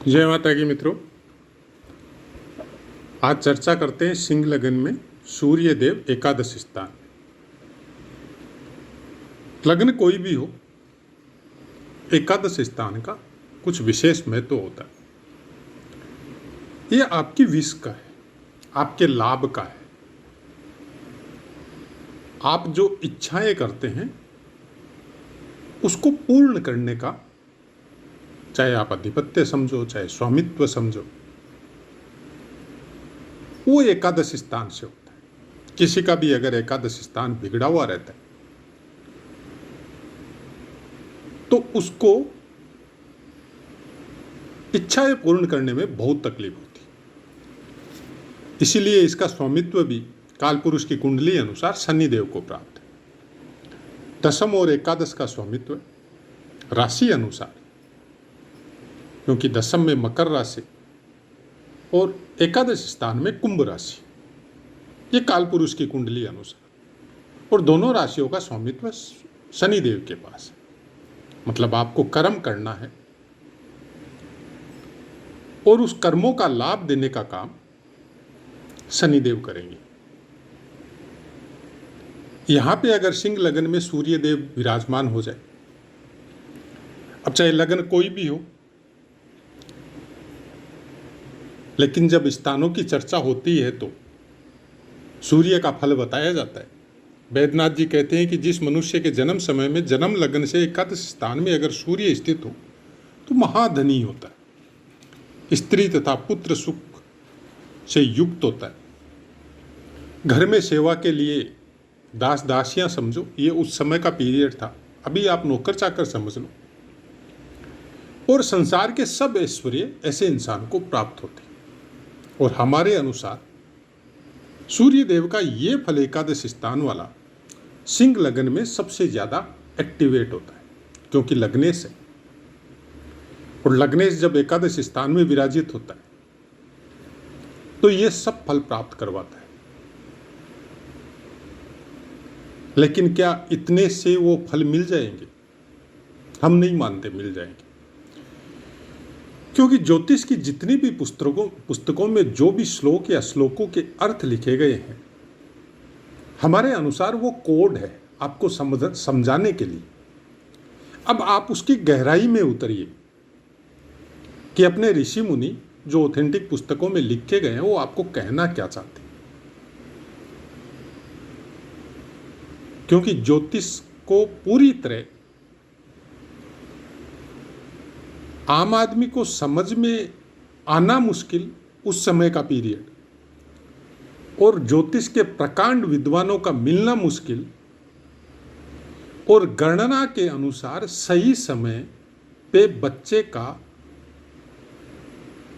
जय माता की मित्रों, आज चर्चा करते हैं सिंह लगन में सूर्य देव एकादश स्थान। लग्न कोई भी हो, एकादश स्थान का कुछ विशेष महत्व होता है। यह आपकी विश का है, आपके लाभ का है। आप जो इच्छाएं करते हैं उसको पूर्ण करने का, चाहे आप आधिपत्य समझो चाहे स्वामित्व समझो, वो एकादश स्थान से होता है। किसी का भी अगर एकादश स्थान बिगड़ा हुआ रहता है तो उसको इच्छाएं पूर्ण करने में बहुत तकलीफ होती है। इसीलिए इसका स्वामित्व भी कालपुरुष की कुंडली अनुसार शनिदेव को प्राप्त है। दशम और एकादश का स्वामित्व राशि अनुसार, क्योंकि दशम में मकर राशि और एकादश स्थान में कुंभ राशि, ये कालपुरुष की कुंडली अनुसार, और दोनों राशियों का स्वामित्व शनिदेव के पास है। मतलब आपको कर्म करना है और उस कर्मों का लाभ देने का काम शनिदेव करेंगे। यहां पे अगर सिंह लगन में सूर्य देव विराजमान हो जाए, अब चाहे लगन कोई भी हो, लेकिन जब स्थानों की चर्चा होती है तो सूर्य का फल बताया जाता है। वैद्यनाथ जी कहते हैं कि जिस मनुष्य के जन्म समय में जन्म लगन से एकादश स्थान में अगर सूर्य स्थित हो तो महाधनी होता है, स्त्री तथा पुत्र सुख से युक्त होता है। घर में सेवा के लिए दास दासियां समझो, ये उस समय का पीरियड था। अभी आप नौकर चाकर समझ लो। और संसार के सब ऐश्वर्य ऐसे इंसान को प्राप्त होते हैं। और हमारे अनुसार सूर्य देव का ये फल एकादश स्थान वाला सिंह लगन में सबसे ज्यादा एक्टिवेट होता है, क्योंकि लग्नेश है। और लग्नेश जब एकादश स्थान में विराजित होता है तो ये सब फल प्राप्त करवाता है। लेकिन क्या इतने से वो फल मिल जाएंगे? हम नहीं मानते मिल जाएंगे, क्योंकि ज्योतिष की जितनी भी पुस्तकों में जो भी श्लोक या श्लोकों के अर्थ लिखे गए हैं, हमारे अनुसार वो कोड है आपको समझाने के लिए। अब आप उसकी गहराई में उतरिए कि अपने ऋषि मुनि जो ऑथेंटिक पुस्तकों में लिखे गए हैं वो आपको कहना क्या चाहते हैं। क्योंकि ज्योतिष को पूरी तरह आम आदमी को समझ में आना मुश्किल उस समय का पीरियड, और ज्योतिष के प्रकांड विद्वानों का मिलना मुश्किल, और गणना के अनुसार सही समय पे बच्चे का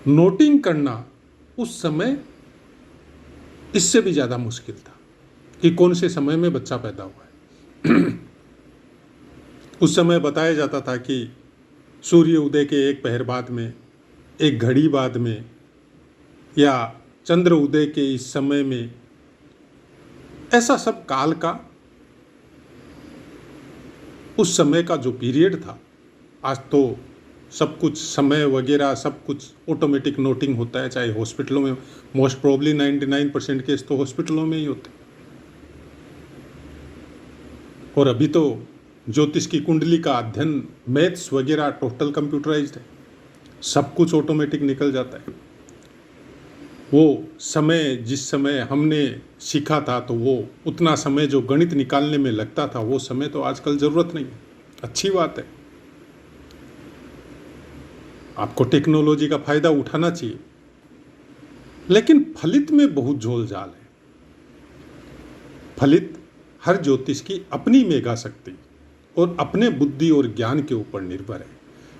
नोटिंग करना उस समय इससे भी ज़्यादा मुश्किल था कि कौन से समय में बच्चा पैदा हुआ है। उस समय बताया जाता था कि सूर्य उदय के एक पहर बाद में, एक घड़ी बाद में, या चंद्र उदय के इस समय में, ऐसा सब काल का उस समय का जो पीरियड था। आज तो सब कुछ समय वगैरह सब कुछ ऑटोमेटिक नोटिंग होता है, चाहे हॉस्पिटलों में। मोस्ट प्रोबेबली 99% केस तो हॉस्पिटलों में ही होते। और अभी तो ज्योतिष की कुंडली का अध्ययन, मैथ्स वगैरह टोटल कंप्यूटराइज्ड है, सब कुछ ऑटोमेटिक निकल जाता है। वो समय जिस समय हमने सीखा था तो वो उतना समय जो गणित निकालने में लगता था वो समय तो आजकल ज़रूरत नहीं है। अच्छी बात है, आपको टेक्नोलॉजी का फ़ायदा उठाना चाहिए, लेकिन फलित में बहुत झोल झाल है। फलित हर ज्योतिष की अपनी मेगा शक्ति और अपने बुद्धि और ज्ञान के ऊपर निर्भर है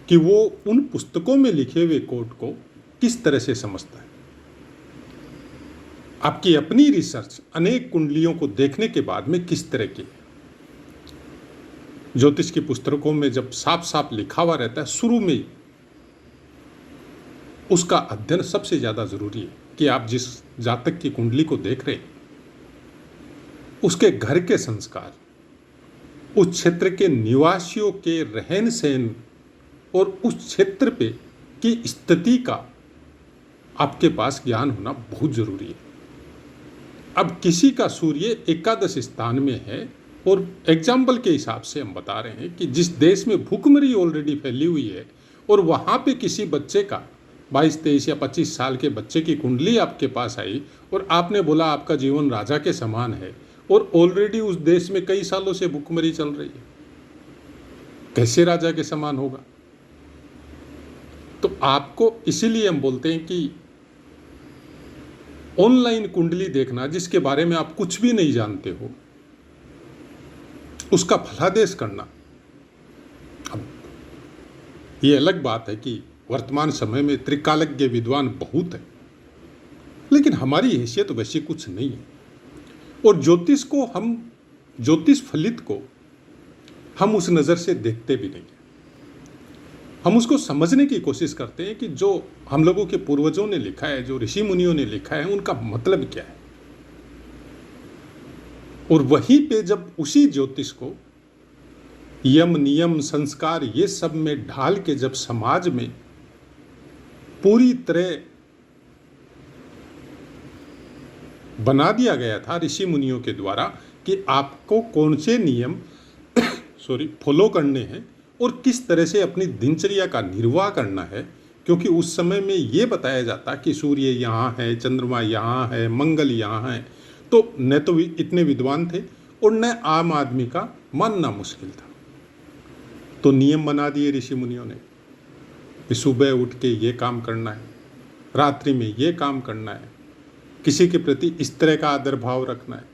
कि वो उन पुस्तकों में लिखे हुए कोड को किस तरह से समझता है। आपकी अपनी रिसर्च अनेक कुंडलियों को देखने के बाद में किस तरह की है। ज्योतिष की पुस्तकों में जब साफ साफ लिखा हुआ रहता है शुरू में ही, उसका अध्ययन सबसे ज्यादा जरूरी है कि आप जिस जातक की कुंडली को देख रहे हैं उसके घर के संस्कार, उस क्षेत्र के निवासियों के रहन सहन और उस क्षेत्र पे की स्थिति का आपके पास ज्ञान होना बहुत जरूरी है। अब किसी का सूर्य एकादश स्थान में है, और एग्जाम्पल के हिसाब से हम बता रहे हैं कि जिस देश में भूखमरी ऑलरेडी फैली हुई है और वहाँ पे किसी बच्चे का 22, 23 या 25 साल के बच्चे की कुंडली आपके पास आई और आपने बोला आपका जीवन राजा के समान है, और ऑलरेडी उस देश में कई सालों से भूखमरी चल रही है, कैसे राजा के समान होगा? तो आपको इसीलिए हम बोलते हैं कि ऑनलाइन कुंडली देखना, जिसके बारे में आप कुछ भी नहीं जानते हो, उसका फलादेश करना। अब ये अलग बात है कि वर्तमान समय में त्रिकालज्ञ विद्वान बहुत है, लेकिन हमारी हैसियत वैसी कुछ नहीं है। और ज्योतिष फलित को हम उस नज़र से देखते भी नहीं है। हम उसको समझने की कोशिश करते हैं कि जो हम लोगों के पूर्वजों ने लिखा है, जो ऋषि मुनियों ने लिखा है, उनका मतलब क्या है। और वहीं पे जब उसी ज्योतिष को यम, नियम, संस्कार ये सब में ढाल के जब समाज में पूरी तरह बना दिया गया था ऋषि मुनियों के द्वारा कि आपको कौन से नियम फॉलो करने हैं और किस तरह से अपनी दिनचर्या का निर्वाह करना है, क्योंकि उस समय में ये बताया जाता कि सूर्य यहाँ है, चंद्रमा यहाँ है, मंगल यहाँ है, तो न तो इतने विद्वान थे और न आम आदमी का मानना मुश्किल था। तो नियम बना दिए ऋषि मुनियों ने कि सुबह उठ के ये काम करना है, रात्रि में ये काम करना है, किसी के प्रति इस तरह का आदर भाव रखना है।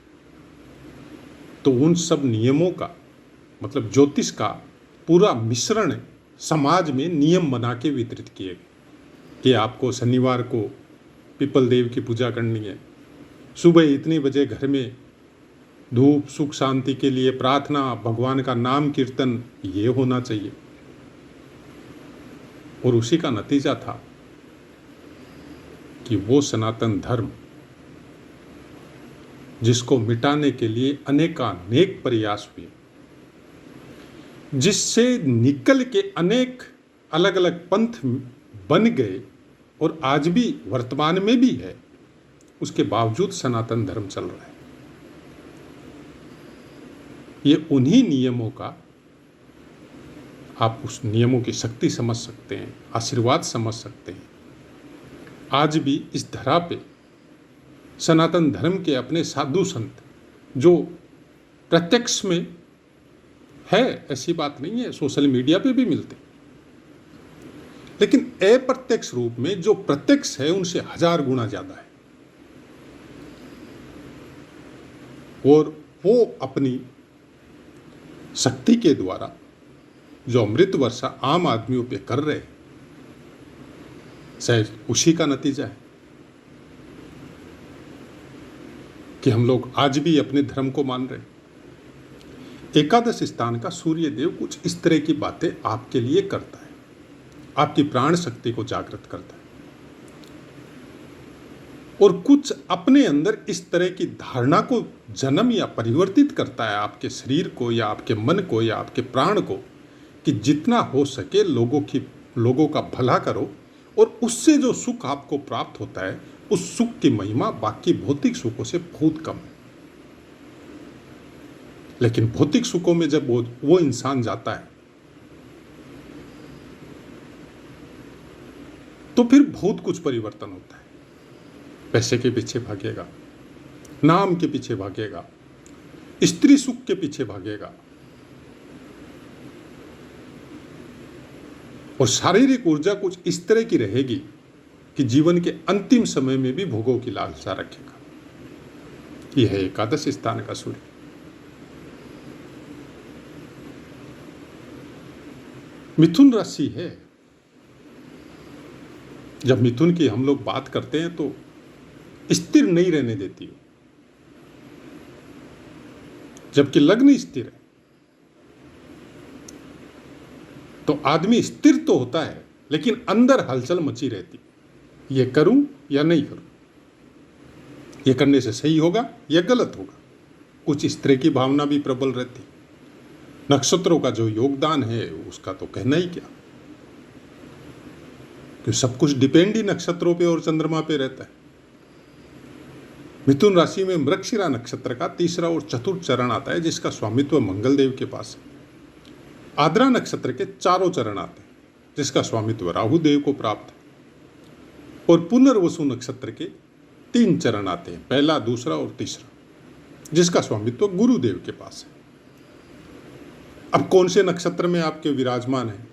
तो उन सब नियमों का मतलब ज्योतिष का पूरा मिश्रण समाज में नियम बना के वितरित किए गए कि आपको शनिवार को पीपल देव की पूजा करनी है, सुबह इतने बजे घर में धूप, सुख शांति के लिए प्रार्थना, भगवान का नाम कीर्तन ये होना चाहिए। और उसी का नतीजा था कि वो सनातन धर्म जिसको मिटाने के लिए अनेकानेक प्रयास हुए, जिससे निकल के अनेक अलग अलग पंथ बन गए और आज भी वर्तमान में भी है, उसके बावजूद सनातन धर्म चल रहा है। ये उन्हीं नियमों का आप उस नियमों की शक्ति समझ सकते हैं, आशीर्वाद समझ सकते हैं। आज भी इस धरा पे सनातन धर्म के अपने साधु संत जो प्रत्यक्ष में है, ऐसी बात नहीं है, सोशल मीडिया पे भी मिलते, लेकिन अप्रत्यक्ष रूप में जो प्रत्यक्ष है उनसे 1000 गुना ज्यादा है। और वो अपनी शक्ति के द्वारा जो अमृत वर्षा आम आदमियों पे कर रहे हैं, शायद उसी का नतीजा है कि हम लोग आज भी अपने धर्म को मान रहे हैं। एकादश स्थान का सूर्य देव कुछ इस तरह की बातें आपके लिए करता है, आपकी प्राण शक्ति को जागृत करता है, और कुछ अपने अंदर इस तरह की धारणा को जन्म या परिवर्तित करता है आपके शरीर को या आपके मन को या आपके प्राण को, कि जितना हो सके लोगों का भला करो, और उससे जो सुख आपको प्राप्त होता है उस सुख की महिमा बाकी भौतिक सुखों से बहुत कम है। लेकिन भौतिक सुखों में जब वो इंसान जाता है तो फिर बहुत कुछ परिवर्तन होता है। पैसे के पीछे भागेगा, नाम के पीछे भागेगा, स्त्री सुख के पीछे भागेगा, और शारीरिक ऊर्जा कुछ इस तरह की रहेगी कि जीवन के अंतिम समय में भी भोगों की लालसा रखेगा। यह है एकादश स्थान का सूर्य। मिथुन राशि है। जब मिथुन की हम लोग बात करते हैं तो स्थिर नहीं रहने देती, जबकि लग्न स्थिर है तो आदमी स्थिर तो होता है लेकिन अंदर हलचल मची रहती, ये करूं या नहीं करूं, ये करने से सही होगा या गलत होगा, कुछ इस तरह की भावना भी प्रबल रहती। नक्षत्रों का जो योगदान है उसका तो कहना ही क्या, कि सब कुछ डिपेंड ही नक्षत्रों पे और चंद्रमा पे रहता है। मिथुन राशि में मृगशिरा नक्षत्र का तीसरा और चतुर्थ चरण आता है, जिसका स्वामित्व मंगल देव के पास है। आद्रा नक्षत्र के चारों चरण आते हैं, जिसका स्वामित्व राहु देव को प्राप्त है। और पुनर्वसु नक्षत्र के 3 चरण आते हैं, पहला, दूसरा और तीसरा, जिसका स्वामित्व गुरुदेव के पास है। अब कौन से नक्षत्र में आपके विराजमान है,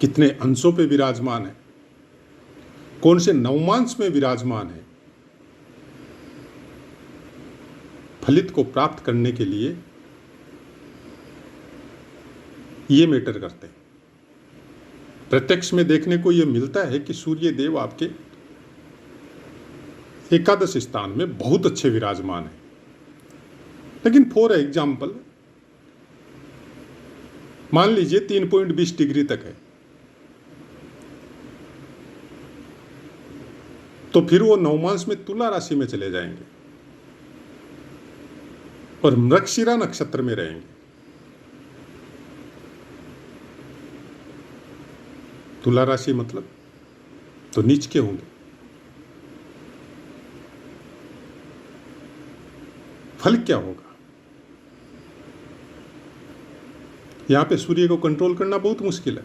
कितने अंशों पे विराजमान है, कौन से नवमांश में विराजमान है, फलित को प्राप्त करने के लिए ये मैटर करते हैं। प्रत्यक्ष में देखने को यह मिलता है कि सूर्य देव आपके एकादश स्थान में बहुत अच्छे विराजमान है। लेकिन फॉर एग्जाम्पल मान लीजिए 3.20 डिग्री तक है, तो फिर वो नवमांश में तुला राशि में चले जाएंगे और मृगशिरा नक्षत्र में रहेंगे। तुला राशि मतलब तो नीच के होंगे। फल क्या होगा? यहां पे सूर्य को कंट्रोल करना बहुत मुश्किल है।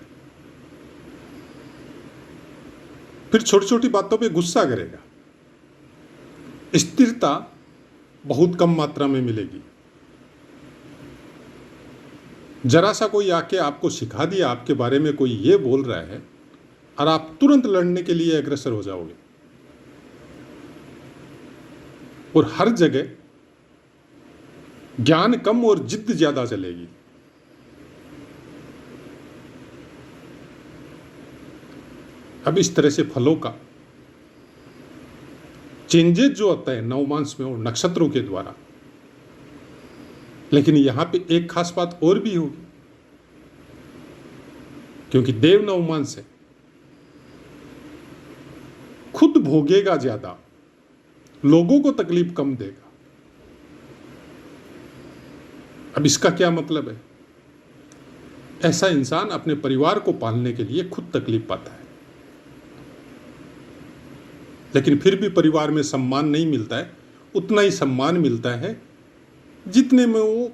फिर छोटी छोटी बातों पे गुस्सा करेगा। स्थिरता बहुत कम मात्रा में मिलेगी। जरा सा कोई आके आपको सिखा दिया, आपके बारे में कोई ये बोल रहा है और आप तुरंत लड़ने के लिए अग्रसर हो जाओगे। और हर जगह ज्ञान कम और जिद्द ज्यादा चलेगी। अब इस तरह से फलों का चेंजेस जो आता है नवमांश में और नक्षत्रों के द्वारा। लेकिन यहां पे एक खास बात और भी होगी, क्योंकि देव नवमांश है, खुद भोगेगा ज्यादा, लोगों को तकलीफ कम देगा। अब इसका क्या मतलब है? ऐसा इंसान अपने परिवार को पालने के लिए खुद तकलीफ पाता है, लेकिन फिर भी परिवार में सम्मान नहीं मिलता है। उतना ही सम्मान मिलता है जितने में वो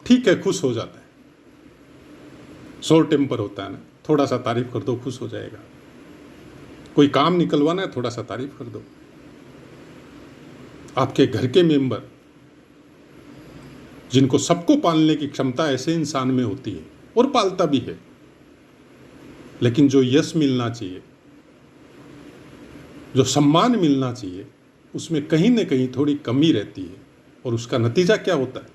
ठीक है, खुश हो जाता है। शॉर्ट टेम्पर होता है ना, थोड़ा सा तारीफ कर दो खुश हो जाएगा। कोई काम निकलवाना है, थोड़ा सा तारीफ कर दो। आपके घर के मेंबर जिनको सबको पालने की क्षमता ऐसे इंसान में होती है और पालता भी है, लेकिन जो यश मिलना चाहिए, जो सम्मान मिलना चाहिए, उसमें कहीं ना कहीं थोड़ी कमी रहती है। और उसका नतीजा क्या होता है?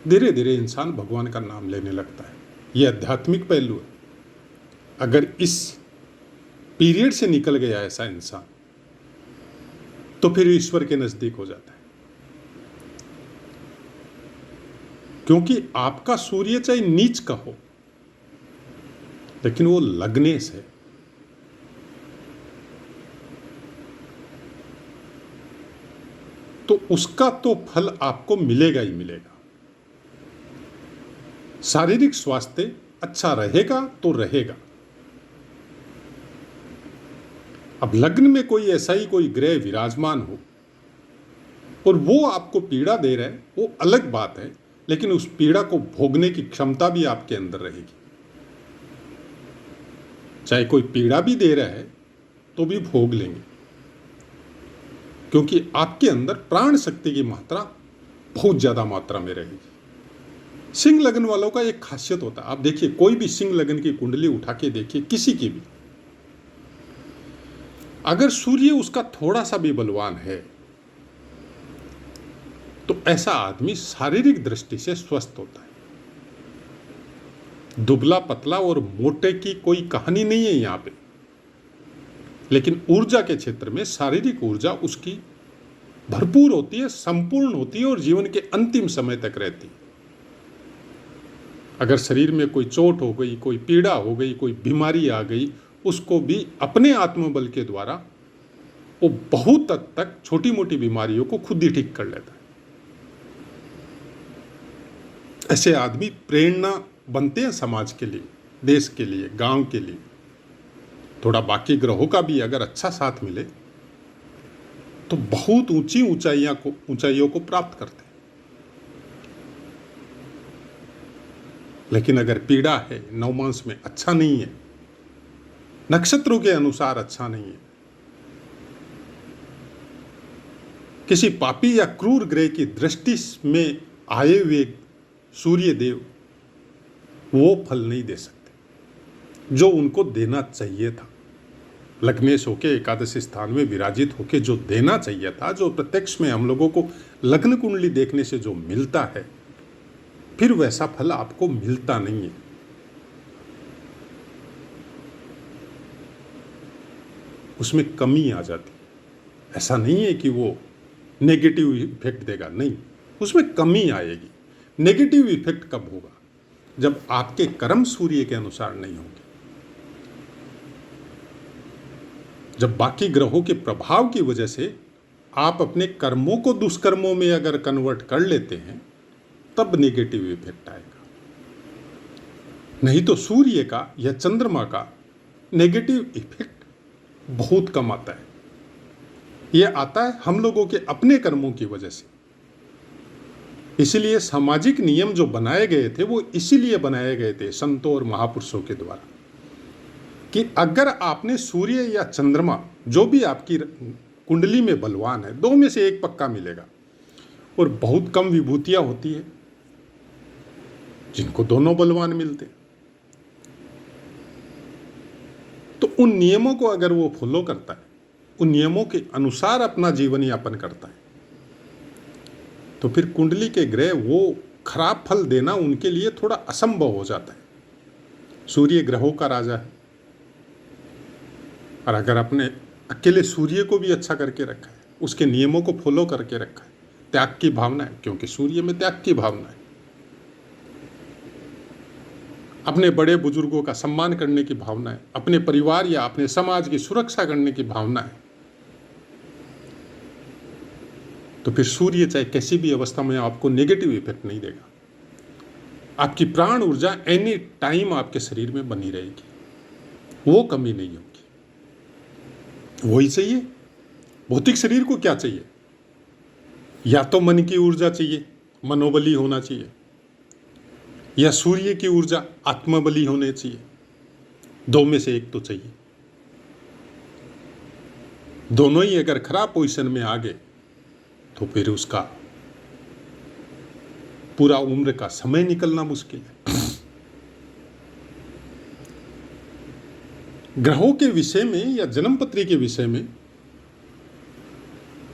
धीरे धीरे इंसान भगवान का नाम लेने लगता है। यह आध्यात्मिक पहलू है। अगर इस पीरियड से निकल गया ऐसा इंसान, तो फिर ईश्वर के नजदीक हो जाता है। क्योंकि आपका सूर्य चाहे नीच का हो, लेकिन वो लगने से तो उसका तो फल आपको मिलेगा ही मिलेगा। शारीरिक स्वास्थ्य अच्छा रहेगा तो रहेगा। अब लग्न में कोई ऐसा ही कोई ग्रह विराजमान हो और वो आपको पीड़ा दे रहा है, वो अलग बात है, लेकिन उस पीड़ा को भोगने की क्षमता भी आपके अंदर रहेगी। चाहे कोई पीड़ा भी दे रहा है तो भी भोग लेंगे, क्योंकि आपके अंदर प्राण शक्ति की मात्रा बहुत ज्यादा मात्रा में रहेगी। सिंह लगन वालों का एक खासियत होता है, आप देखिए कोई भी सिंह लगन की कुंडली उठा के देखिए, किसी की भी, अगर सूर्य उसका थोड़ा सा भी बलवान है तो ऐसा आदमी शारीरिक दृष्टि से स्वस्थ होता है। दुबला पतला और मोटे की कोई कहानी नहीं है यहां पे, लेकिन ऊर्जा के क्षेत्र में शारीरिक ऊर्जा उसकी भरपूर होती है, संपूर्ण होती है और जीवन के अंतिम समय तक रहती है। अगर शरीर में कोई चोट हो गई, कोई पीड़ा हो गई, कोई बीमारी आ गई, उसको भी अपने आत्मबल के द्वारा वो बहुत हद तक छोटी मोटी बीमारियों को खुद ही ठीक कर लेता है। ऐसे आदमी प्रेरणा बनते हैं समाज के लिए, देश के लिए, गांव के लिए। थोड़ा बाकी ग्रहों का भी अगर अच्छा साथ मिले तो बहुत ऊंची ऊंचाइयों को प्राप्त करते हैं। लेकिन अगर पीड़ा है, नवमांश में अच्छा नहीं है, नक्षत्रों के अनुसार अच्छा नहीं है, किसी पापी या क्रूर ग्रह की दृष्टि में आए हुए सूर्य देव वो फल नहीं दे सकते जो उनको देना चाहिए था। लग्नेश होके एकादश स्थान में विराजित होके जो देना चाहिए था, जो प्रत्यक्ष में हम लोगों को लग्न कुंडली देखने से जो मिलता है, फिर वैसा फल आपको मिलता नहीं है। उसमें कमी आ जाती है। ऐसा नहीं है कि वो नेगेटिव इफेक्ट देगा, नहीं, उसमें कमी आएगी। नेगेटिव इफेक्ट कब होगा? जब आपके कर्म सूर्य के अनुसार नहीं होंगे, जब बाकी ग्रहों के प्रभाव की वजह से आप अपने कर्मों को दुष्कर्मों में अगर कन्वर्ट कर लेते हैं, तब नेगेटिव इफेक्ट आएगा। नहीं तो सूर्य का या चंद्रमा का नेगेटिव इफेक्ट बहुत कम आता है। यह आता है हम लोगों के अपने कर्मों की वजह से। इसलिए सामाजिक नियम जो बनाए गए थे वो इसीलिए बनाए गए थे संतों और महापुरुषों के द्वारा, कि अगर आपने सूर्य या चंद्रमा जो भी आपकी कुंडली में बलवान है, दो में से एक पक्का मिलेगा। और बहुत कम विभूतियां होती है जिनको दोनों बलवान मिलते हैं। तो उन नियमों को अगर वो फॉलो करता है, उन नियमों के अनुसार अपना जीवन यापन करता है, तो फिर कुंडली के ग्रह वो खराब फल देना उनके लिए थोड़ा असंभव हो जाता है। सूर्य ग्रहों का राजा है, और अगर अपने अकेले सूर्य को भी अच्छा करके रखा है, उसके नियमों को फॉलो करके रखा है, त्याग की भावना है, क्योंकि सूर्य में त्याग की भावना है, अपने बड़े बुजुर्गों का सम्मान करने की भावना है, अपने परिवार या अपने समाज की सुरक्षा करने की भावना है, तो फिर सूर्य चाहे कैसी भी अवस्था में आपको नेगेटिव इफेक्ट नहीं देगा। आपकी प्राण ऊर्जा एनी टाइम आपके शरीर में बनी रहेगी, वो कमी नहीं होगी। वही चाहिए। भौतिक शरीर को क्या चाहिए? या तो मन की ऊर्जा चाहिए, मनोबली होना चाहिए, या सूर्य की ऊर्जा आत्मबली होने चाहिए। दो में से एक तो चाहिए। दोनों ही अगर खराब पोजीशन में आ गए तो फिर उसका पूरा उम्र का समय निकलना मुश्किल है। ग्रहों के विषय में या जन्मपत्री के विषय में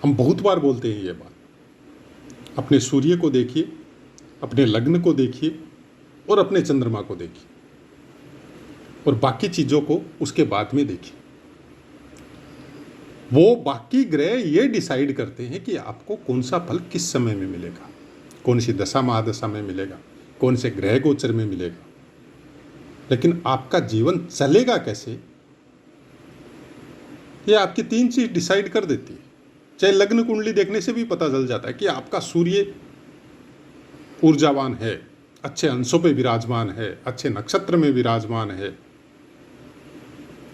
हम बहुत बार बोलते हैं ये बात। अपने सूर्य को देखिए, अपने लग्न को देखिए और अपने चंद्रमा को देखिए, और बाकी चीजों को उसके बाद में देखिए। वो बाकी ग्रह ये डिसाइड करते हैं कि आपको कौन सा फल किस समय में मिलेगा, कौन सी दशा महादशा में मिलेगा, कौन से ग्रह गोचर में मिलेगा। लेकिन आपका जीवन चलेगा कैसे, ये आपकी तीन चीज डिसाइड कर देती है। चाहे लग्न कुंडली देखने से भी पता चल जाता है कि आपका सूर्य ऊर्जावान है, अच्छे अंशों पे विराजमान है, अच्छे नक्षत्र में विराजमान है,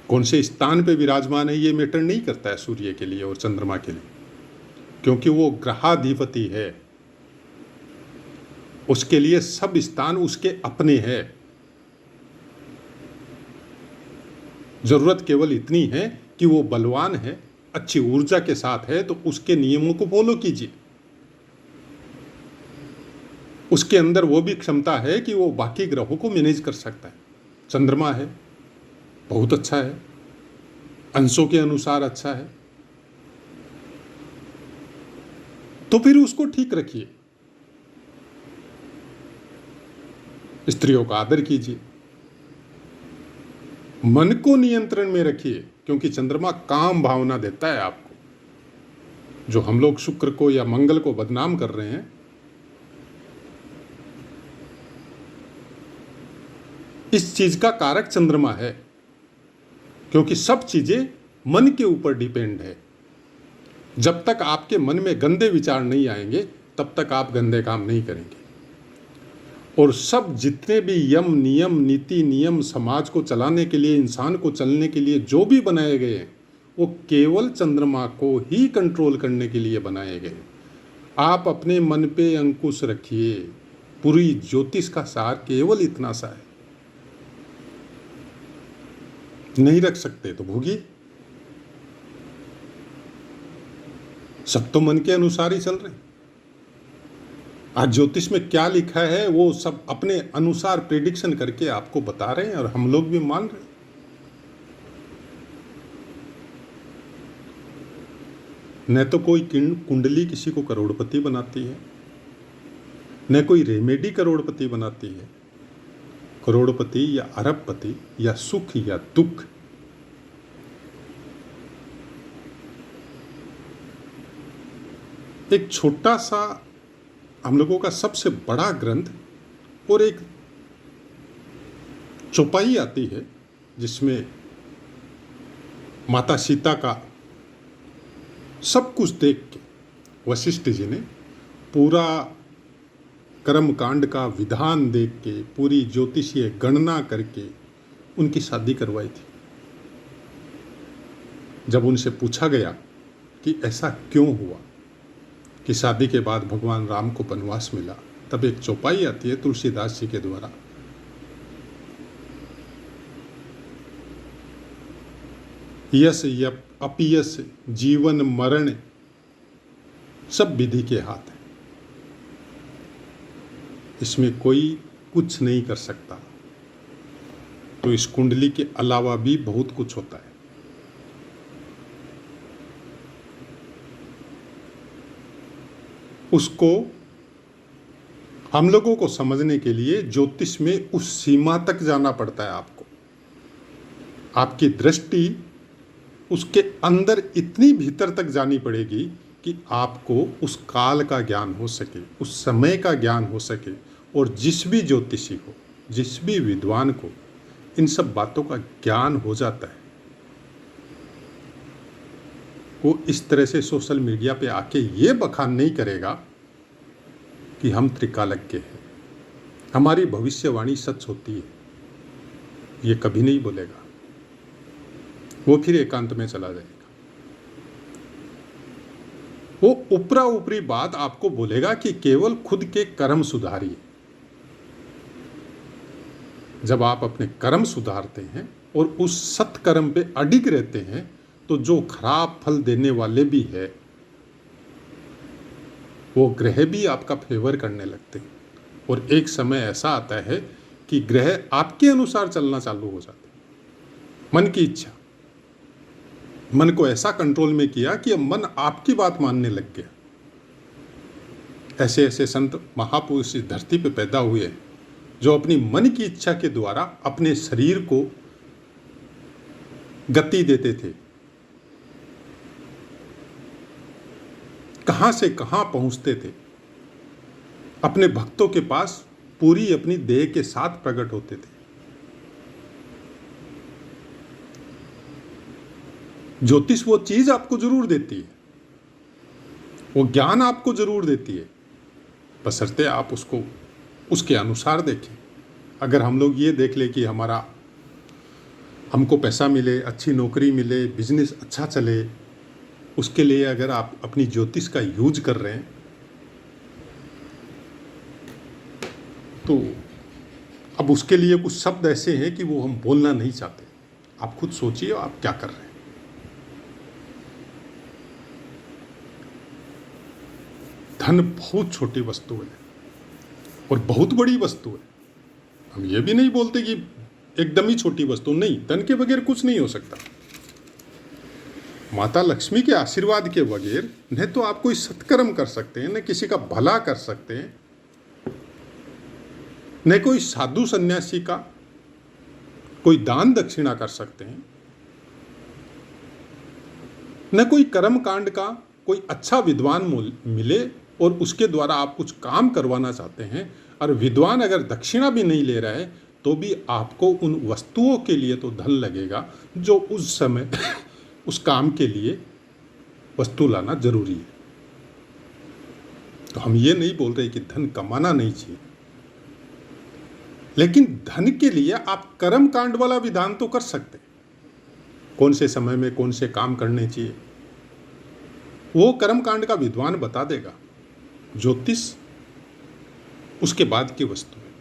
कौन से स्थान पे विराजमान है ये मैटर नहीं करता है सूर्य के लिए और चंद्रमा के लिए, क्योंकि वो ग्रहाधिपति है। उसके लिए सब स्थान उसके अपने हैं। जरूरत केवल इतनी है कि वो बलवान है, अच्छी ऊर्जा के साथ है, तो उसके नियमों को फॉलो कीजिए। उसके अंदर वो भी क्षमता है कि वो बाकी ग्रहों को मैनेज कर सकता है। चंद्रमा है, बहुत अच्छा है, अंशों के अनुसार अच्छा है, तो फिर उसको ठीक रखिए। स्त्रियों का आदर कीजिए, मन को नियंत्रण में रखिए, क्योंकि चंद्रमा काम भावना देता है आपको। जो हम लोग शुक्र को या मंगल को बदनाम कर रहे हैं, इस चीज का कारक चंद्रमा है, क्योंकि सब चीजें मन के ऊपर डिपेंड है। जब तक आपके मन में गंदे विचार नहीं आएंगे तब तक आप गंदे काम नहीं करेंगे। और सब जितने भी यम नियम नीति नियम समाज को चलाने के लिए, इंसान को चलने के लिए जो भी बनाए गए हैं, वो केवल चंद्रमा को ही कंट्रोल करने के लिए बनाए गए। आप अपने मन पे अंकुश रखिए। पूरी ज्योतिष का सार केवल इतना सा है। नहीं रख सकते तो भोगिए। सब तो मन के अनुसार ही चल रहे हैं। आज ज्योतिष में क्या लिखा है वो सब अपने अनुसार प्रेडिक्शन करके आपको बता रहे हैं और हम लोग भी मान रहे हैं। न तो कोई कुंडली किसी को करोड़पति बनाती है, न कोई रेमेडी करोड़पति बनाती है। करोड़पति या अरबपति या सुख या दुख, एक छोटा सा हम लोगों का सबसे बड़ा ग्रंथ और एक चौपाई आती है जिसमें माता सीता का सब कुछ देख के वशिष्ठ जी ने पूरा कर्म कांड का विधान देख के, पूरी ज्योतिषीय गणना करके उनकी शादी करवाई थी। जब उनसे पूछा गया कि ऐसा क्यों हुआ कि शादी के बाद भगवान राम को वनवास मिला, तब एक चौपाई आती है तुलसीदास जी के द्वारा। यश अपयश जीवन मरण सब विधि के हाथ है, इसमें कोई कुछ नहीं कर सकता। तो इस कुंडली के अलावा भी बहुत कुछ होता है। उसको हम लोगों को समझने के लिए ज्योतिष में उस सीमा तक जाना पड़ता है। आपको आपकी दृष्टि उसके अंदर इतनी भीतर तक जानी पड़ेगी कि आपको उस काल का ज्ञान हो सके, उस समय का ज्ञान हो सके। और जिस भी ज्योतिषी को, जिस भी विद्वान को इन सब बातों का ज्ञान हो जाता है, वो इस तरह से सोशल मीडिया पे आके ये बखान नहीं करेगा कि हम त्रिकालज्ञ हैं, हमारी भविष्यवाणी सच होती है। ये कभी नहीं बोलेगा। वो फिर एकांत में चला जाएगा। वो ऊपरा ऊपरी बात आपको बोलेगा कि केवल खुद के कर्म सुधारिए। जब आप अपने कर्म सुधारते हैं और उस सत्कर्म पे अडिग रहते हैं, तो जो खराब फल देने वाले भी है वो ग्रह भी आपका फेवर करने लगते हैं। और एक समय ऐसा आता है कि ग्रह आपके अनुसार चलना चालू हो जाते हैं। मन की इच्छा, मन को ऐसा कंट्रोल में किया कि अब मन आपकी बात मानने लग गया। ऐसे ऐसे संत महापुरुष इस धरती पे पैदा हुए जो अपनी मन की इच्छा के द्वारा अपने शरीर को गति देते थे, कहां से कहां पहुंचते थे, अपने भक्तों के पास पूरी अपनी देह के साथ प्रकट होते थे। ज्योतिष वो चीज आपको जरूर देती है, वो ज्ञान आपको जरूर देती है, बशर्ते आप उसको उसके अनुसार देखें। अगर हम लोग ये देख ले कि हमको पैसा मिले, अच्छी नौकरी मिले, बिजनेस अच्छा चले, उसके लिए अगर आप अपनी ज्योतिष का यूज कर रहे हैं, तो अब उसके लिए कुछ शब्द ऐसे हैं कि वो हम बोलना नहीं चाहते। आप खुद सोचिए आप क्या कर रहे हैं। धन बहुत छोटी वस्तु है और बहुत बड़ी वस्तु है। हम ये भी नहीं बोलते कि एकदम ही छोटी वस्तु, नहीं, धन के बगैर कुछ नहीं हो सकता। माता लक्ष्मी के आशीर्वाद के बगैर न तो आप कोई सत्कर्म कर सकते हैं, न किसी का भला कर सकते हैं, न कोई साधु सन्यासी का कोई दान दक्षिणा कर सकते हैं, न कोई कर्म कांड का कोई अच्छा विद्वान मिले और उसके द्वारा आप कुछ काम करवाना चाहते हैं, और विद्वान अगर दक्षिणा भी नहीं ले रहा है तो भी आपको उन वस्तुओं के लिए तो धन लगेगा जो उस समय उस काम के लिए वस्तु लाना जरूरी है। तो हम ये नहीं बोल रहे कि धन कमाना नहीं चाहिए, लेकिन धन के लिए आप कर्म कांड वाला विधान तो कर सकते, कौन से समय में कौन से काम करने चाहिए, वो कर्म कांड का विद्वान बता देगा। ज्योतिष उसके बाद की वस्तु है।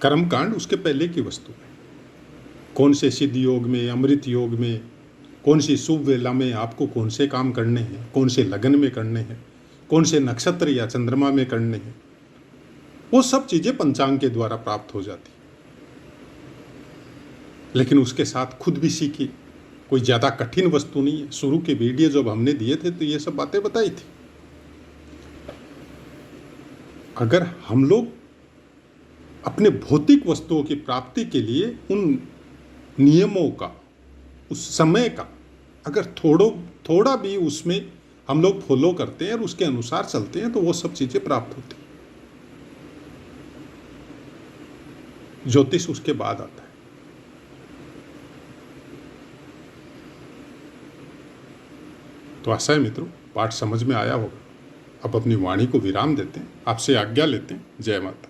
कर्म कांड उसके पहले की वस्तु है। कौन से सिद्ध योग में, अमृत योग में, कौन सी शुभ वेला में आपको कौन से काम करने हैं, कौन से लगन में करने हैं, कौन से नक्षत्र या चंद्रमा में करने हैं, वो सब चीजें पंचांग के द्वारा प्राप्त हो जाती। लेकिन उसके साथ खुद भी सीखी, कोई ज़्यादा कठिन वस्तु नहीं है। शुरू के वीडियो जब हमने दिए थे तो ये सब बातें बताई थी। अगर हम लोग अपने भौतिक वस्तुओं की प्राप्ति के लिए उन नियमों का, उस समय का अगर थोड़ा भी उसमें हम लोग फॉलो करते हैं और उसके अनुसार चलते हैं तो वो सब चीज़ें प्राप्त होती हैं। ज्योतिष उसके बाद आता है। तो आशा है मित्रों पाठ समझ में आया होगा। अब अपनी वाणी को विराम देते हैं, आपसे आज्ञा लेते हैं। जय माता।